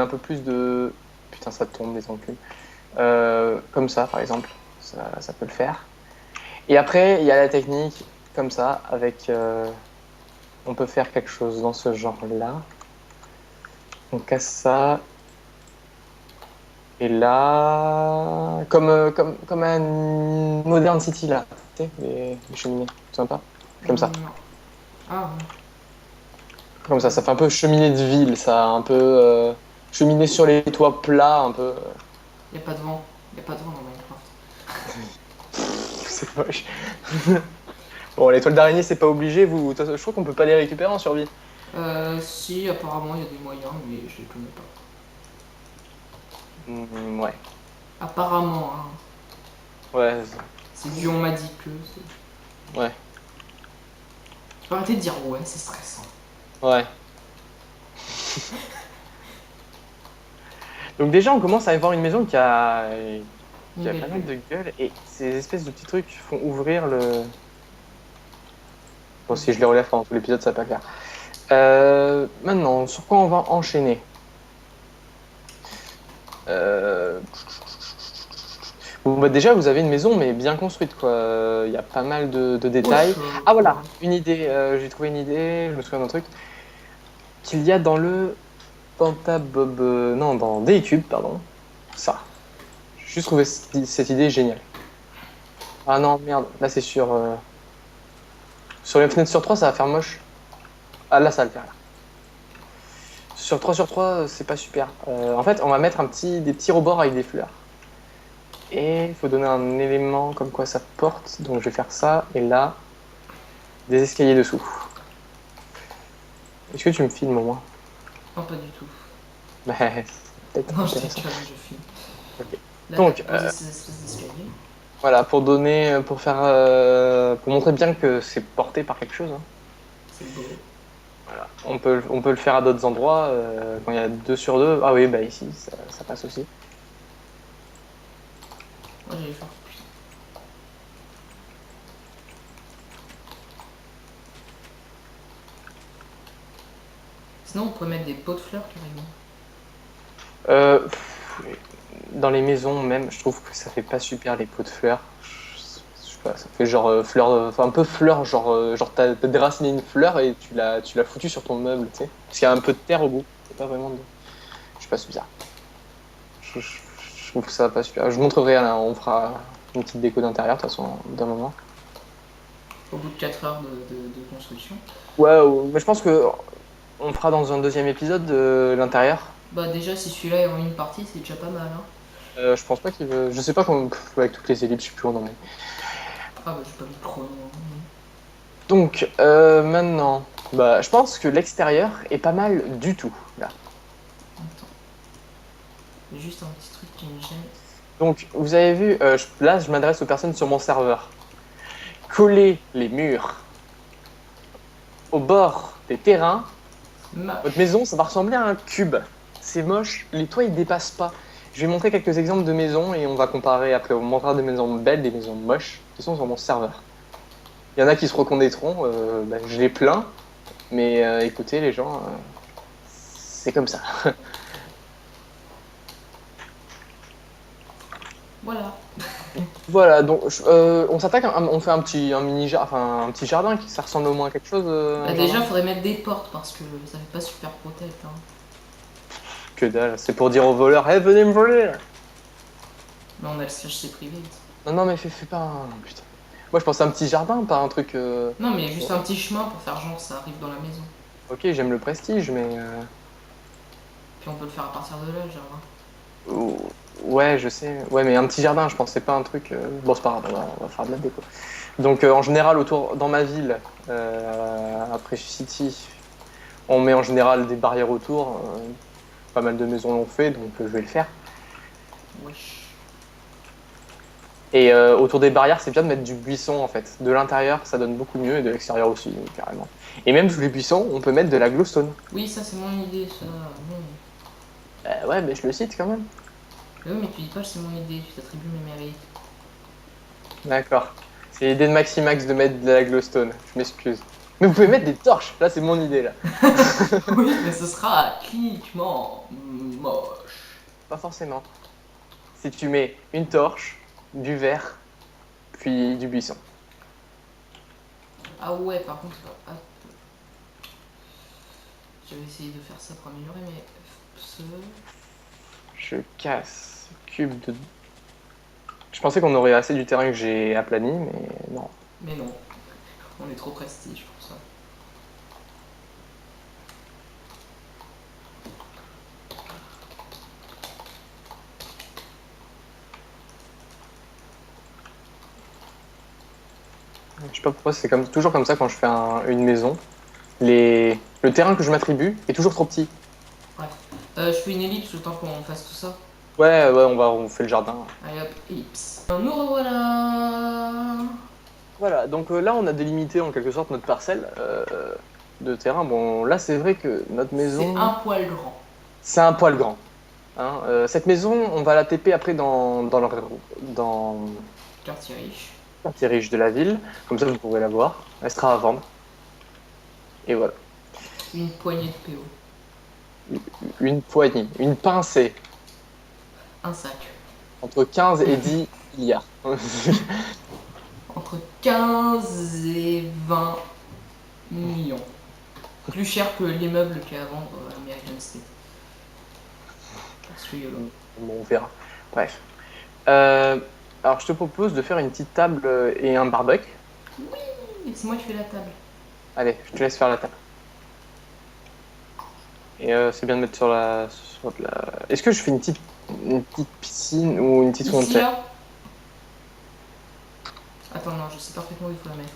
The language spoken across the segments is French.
donner un peu plus de... Putain, ça tombe, les enculs. Comme ça, par exemple. Ça peut le faire. Et après, il y a la technique, comme ça, avec... on peut faire quelque chose dans ce genre-là. On casse ça. Et là... comme un Modern City, là. Tu sais, les cheminées. Sympa. Comme ça. Non. Ah, ouais. Comme ça fait un peu cheminée de ville, ça. Un peu... cheminée sur les toits plats, un peu... Y a pas de vent. Y a pas de vent dans Minecraft. C'est moche. Bon, l'étoile d'araignée, c'est pas obligé. Je crois qu'on peut pas les récupérer en survie. Si, apparemment, il y a des moyens, mais je les connais pas. Ouais. Apparemment, hein. Ouais. C'est du on m'a dit que. Ouais. Tu peux arrêter de dire ouais, c'est stressant. Ouais. Donc déjà, on commence à avoir une maison qui a Une pas belle mal vue. de gueule. Et ces espèces de petits trucs font ouvrir le... Bon, si je les relève pendant tout l'épisode, ça va pas le faire. Maintenant, sur quoi on va enchaîner? Euh, Bon, bah déjà, vous avez une maison, mais bien construite, quoi. Il y a pas mal de détails. Wesh, Ah, quoi. voilà, une idée. J'ai trouvé une idée, je me souviens d'un truc. Qu'il y a dans le Pentabob... non, dans DCube, pardon. Ça. J'ai juste trouvé cette idée géniale. Ah non, merde. Là, c'est sur les fenêtres sur 3 ça va faire moche. Ah, là, ça va le faire, là. Sur 3 sur 3 c'est pas super. En fait, on va mettre des petits rebords avec des fleurs. Et il faut donner un élément comme quoi ça porte. Donc, je vais faire ça. Et là, des escaliers dessous. Est-ce que tu me filmes au moins? Non, pas du tout. Bah, c'est peut-être Non, je intéressant. déconne, je filme. Ok. Là, t'as Donc, posé ces espèces d'escaliers. voilà, pour montrer bien que c'est porté par quelque chose, hein. C'est beau. Voilà. On peut le faire à d'autres endroits, quand il y a 2 sur 2. Ah oui, bah ici, ça passe aussi. Moi, j'allais faire. Sinon, on pourrait mettre des pots de fleurs carrément. Pff, dans les maisons même, je trouve que ça fait pas super les pots de fleurs. Je sais pas, ça fait genre fleur, enfin un peu fleur, genre t'as déraciné une fleur et tu l'as foutu sur ton meuble, tu sais. Parce qu'il y a un peu de terre au bout. C'est pas vraiment de... Je sais pas, c'est bizarre. Je, je- je trouve ça pas super. Je vous montrerai, là, on fera une petite déco d'intérieur de toute façon d'un moment. Au bout de 4 heures de construction. Ouais, mais je pense que on fera dans un deuxième épisode de l'intérieur. Bah, déjà, si celui-là est en une partie, c'est déjà pas mal, hein. Je pense pas qu'il veut. Je sais pas comment. Avec toutes les ellipses, je sais plus où on en est. Ah, bah, j'ai pas vu le chrono. Donc, maintenant, bah, je pense que l'extérieur est pas mal du tout, là. Attends. Il y a juste un petit truc qui me gêne. Donc, vous avez vu, là, je m'adresse aux personnes sur mon serveur. Coller les murs au bord des terrains. Votre Moche. maison, ça va ressembler à un cube. C'est moche, les toits, ils dépassent pas. Je vais montrer quelques exemples de maisons et on va comparer après. On montrera des maisons belles, des maisons moches, qui sont sur mon serveur. Il y en a qui se reconnaîtront, bah, je les plains, mais écoutez, les gens, c'est comme ça. Voilà. Voilà, donc on s'attaque, on fait un petit jardin qui ça ressemble au moins à quelque chose, Bah, un déjà, jardin. faudrait mettre des portes parce que ça fait pas super protect, hein. Que dalle, c'est pour dire aux voleurs, hey, venez me voler! Mais on a le CHC privé. Non, non, mais fais pas un... Putain. Moi, je pense à un petit jardin, pas un truc... Non, mais juste ouais. un petit chemin pour faire genre ça arrive dans la maison. Ok, j'aime le prestige, mais... Puis on peut le faire à partir de là, genre. Ouais, je sais. Ouais, mais un petit jardin, je pensais pas un truc... Bon, c'est pas grave, on va faire de la déco. Donc, en général, dans ma ville, après City, on met en général des barrières autour. Pas mal de maisons l'ont fait, donc je vais le faire. Wesh. Et autour des barrières, c'est bien de mettre du buisson en fait. De l'intérieur, ça donne beaucoup mieux, et de l'extérieur aussi, carrément. Et même sous les buissons, on peut mettre de la glowstone. Oui, ça c'est mon idée, ça. Non. Ouais, mais je le cite quand même. Mais oui, mais tu dis pas que c'est mon idée, tu t'attribues mes mérites. D'accord. C'est l'idée de Maximax de mettre de la glowstone. Je m'excuse. Mais vous pouvez mettre des torches. Là, c'est mon idée, là. Oui, mais ce sera cliniquement moche. Pas forcément. Si tu mets une torche, du verre, puis du buisson. Ah ouais, par contre, ah, j'avais essayé de faire ça pour améliorer, mais ce... Je casse cube de... Je pensais qu'on aurait assez du terrain que j'ai aplani, mais non. Mais non, on est trop prestige pour ça. Je sais pas pourquoi c'est toujours comme ça quand je fais une maison. Le terrain que je m'attribue est toujours trop petit. Ouais. Je fais une ellipse le temps qu'on fasse tout ça. Ouais, on fait le jardin. Allez hop, ellipse. Nous revoilà. Voilà, donc là on a délimité en quelque sorte notre parcelle de terrain. Bon, là c'est vrai que notre C'est maison, un poil grand. c'est un poil grand. Hein. Cette maison, on va la TP après dans Quartier riche. le quartier riche de la ville. Comme ça vous pourrez la voir. Elle sera à vendre. Et voilà. Une poignée de PO. Une poignée, une pincée. Un sac. Entre 15 et 10 milliards. Entre 15 et 20 millions. Plus cher que l'immeuble qu'il y a à vendre à American State. Parce que YOLO. Bon, on verra. Bref. Alors je te propose de faire une petite table et un barbecue. Oui, c'est moi qui fais la table. Allez, je te laisse faire la table. Et c'est bien de mettre sur la... Est-ce que je fais une petite piscine ou une petite Ici, fontaine? là. Attends, non, je sais parfaitement où il faut la mettre.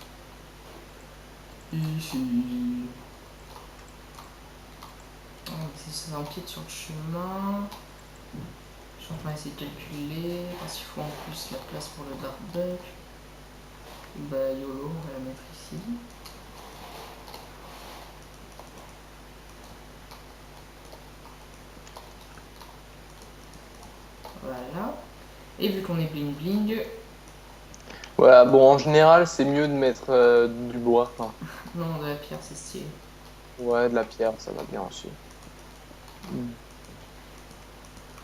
Ici. Oh, ça empiète sur le chemin. Je suis en train d'essayer de calculer. Parce qu'il faut en plus la place pour le barbecue. Bah, YOLO, on va la mettre ici. Voilà. Et vu qu'on est bling bling, Ouais, bon, en général, c'est mieux de mettre du bois. Enfin, non, de la pierre, c'est stylé. ouais, de la pierre, ça va bien aussi.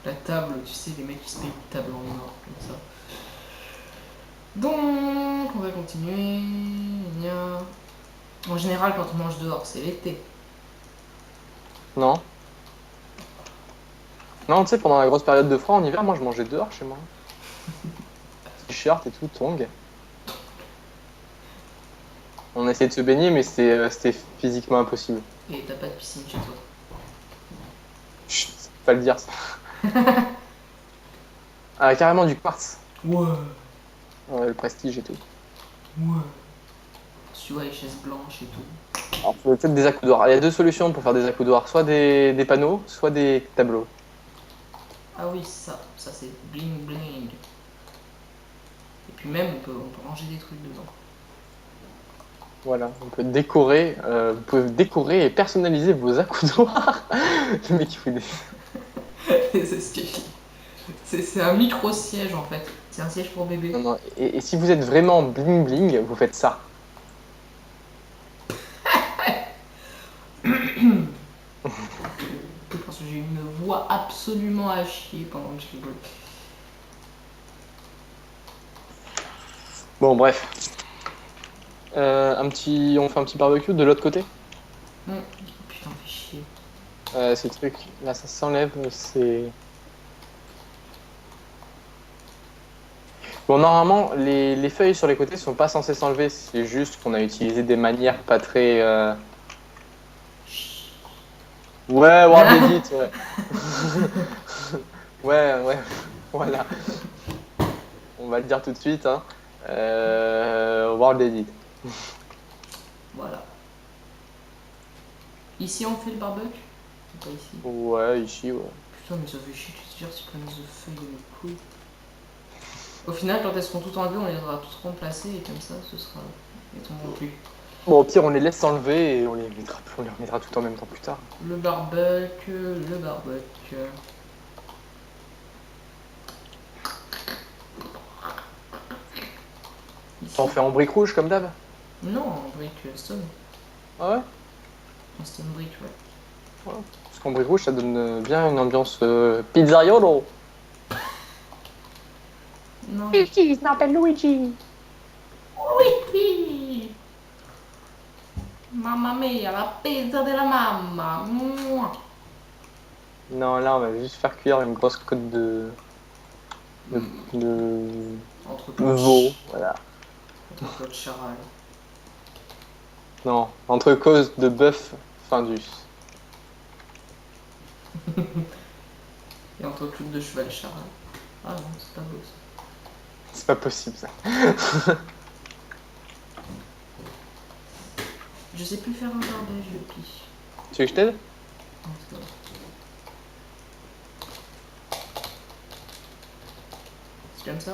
La table, tu sais, les mecs qui se payent une table en or, comme ça. Donc, on va continuer. Gna. En général, quand on mange dehors, c'est l'été. Non? Non, tu sais, pendant la grosse période de froid en hiver, moi, je mangeais dehors chez moi. T-shirt et tout, tongs. On essayait de se baigner, mais c'était physiquement impossible. Et t'as pas de piscine chez toi. Chut, faut pas le dire, ça. Ah, carrément du quartz. Ouais, Ouais, le prestige et tout. ouais. Tu vois les chaises blanches et tout. Alors, peut-être des accoudoirs. Il y a deux solutions pour faire des accoudoirs. Soit des panneaux, soit des tableaux. Ah oui, ça c'est bling bling. Et puis même, on peut ranger des trucs dedans. Voilà, on peut décorer, vous pouvez décorer et personnaliser vos accoudoirs. Le mec, il fait des... C'est ce que c'est un micro-siège en fait. C'est un siège pour bébé. Non, non. Et si vous êtes vraiment bling bling, vous faites ça. Parce que j'ai une voix absolument à chier pendant que je rigole. Bon, bref. On fait un petit barbecue de l'autre côté. Putain, fais chier. Ces trucs, là, ça s'enlève, c'est... Bon, normalement, les feuilles sur les côtés sont pas censées s'enlever. C'est juste qu'on a utilisé des manières pas très... Ouais, World Edit, ouais. Ouais, voilà. On va le dire tout de suite, hein. World Edit. Voilà. Ici on fait le barbecue? C'est pas ici. Ouais, ici, ouais. Putain, mais ça fait chier que tu tires ces connaisses de feuilles de mes couilles. Au final, quand elles seront toutes enlevées, on les aura toutes remplacées et comme ça, ce sera. Elles tomberont plus. Bon, au pire, on les laisse s'enlever et on les remettra tout en même temps plus tard. Le barbecue, le barbecue. Ici. On fait en briques rouges comme d'hab. Non, en brique stone. Ah ouais? Un stone brick, ouais. Parce qu'en brique rouge, ça donne bien une ambiance pizzaiolo. Non. Luigi, il s'appelle Luigi. Oui. Mamma mia, la pizza della mamma. Mouah. Non, là, on va juste faire cuire une grosse côte de, Hmm. de Entrecôte, veau. Voilà. entrecôte charal. Non, entrecôte de bœuf Findus. Et entrecôte de cheval charal. Ah non, c'est pas beau ça. C'est pas possible ça. Je sais plus faire un barbège, le pis. Tu veux que je t'aide? Non, c'est pas vrai. C'est comme ça?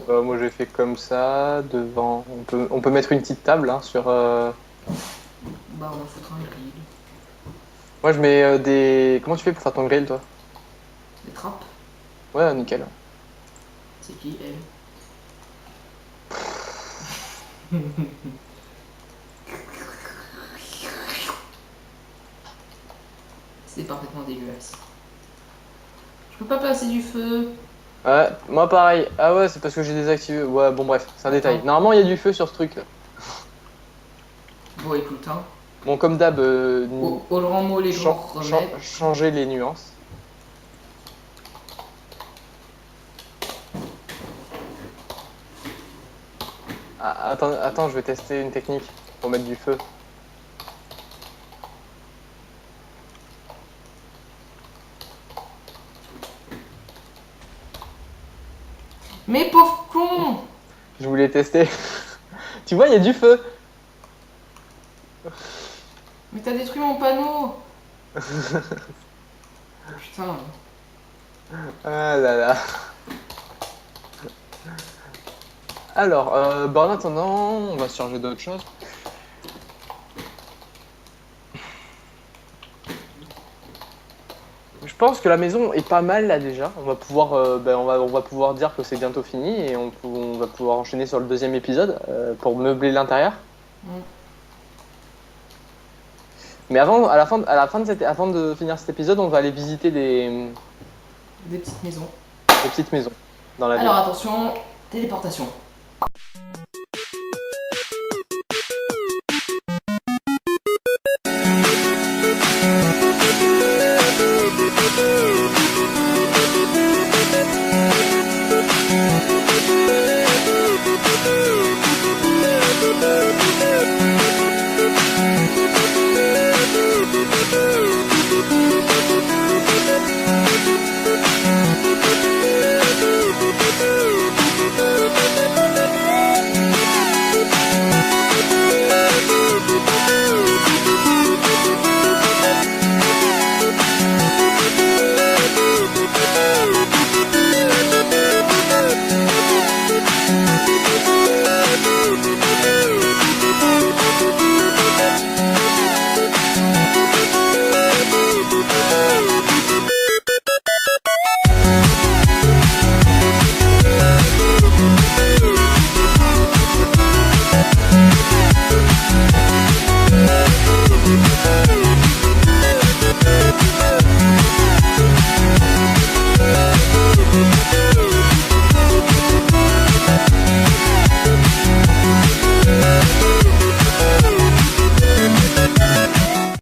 Moi j'ai fait comme ça, devant. On peut mettre une petite table hein, sur. Bah, on va foutre un grill. Moi je mets des. Comment tu fais pour faire ton grill toi? Des trappes. Ouais, nickel. C'est qui, elle? C'est parfaitement dégueulasse. Je peux pas passer du feu. Ouais, moi pareil. Ah ouais, c'est parce que j'ai désactivé. Ouais, bon bref, c'est un détail. Attends. Normalement il y a du feu sur ce truc là. Bon, écoute, hein. Bon, comme d'hab, Au grand mot, les grands remèdes. changer les nuances. Ah, attends, je vais tester une technique pour mettre du feu. Mais pauvre con! Je voulais tester. Tu vois, il y a du feu. Mais t'as détruit mon panneau! Putain. Ah là là. Alors, en attendant, on va se charger d'autre chose. Je pense que la maison est pas mal là déjà. On va pouvoir, on va pouvoir dire que c'est bientôt fini et on va pouvoir enchaîner sur le deuxième épisode pour meubler l'intérieur. Mm. Mais avant de finir cet épisode, on va aller visiter Des petites maisons. des petites maisons dans la ville. Alors attention, téléportation.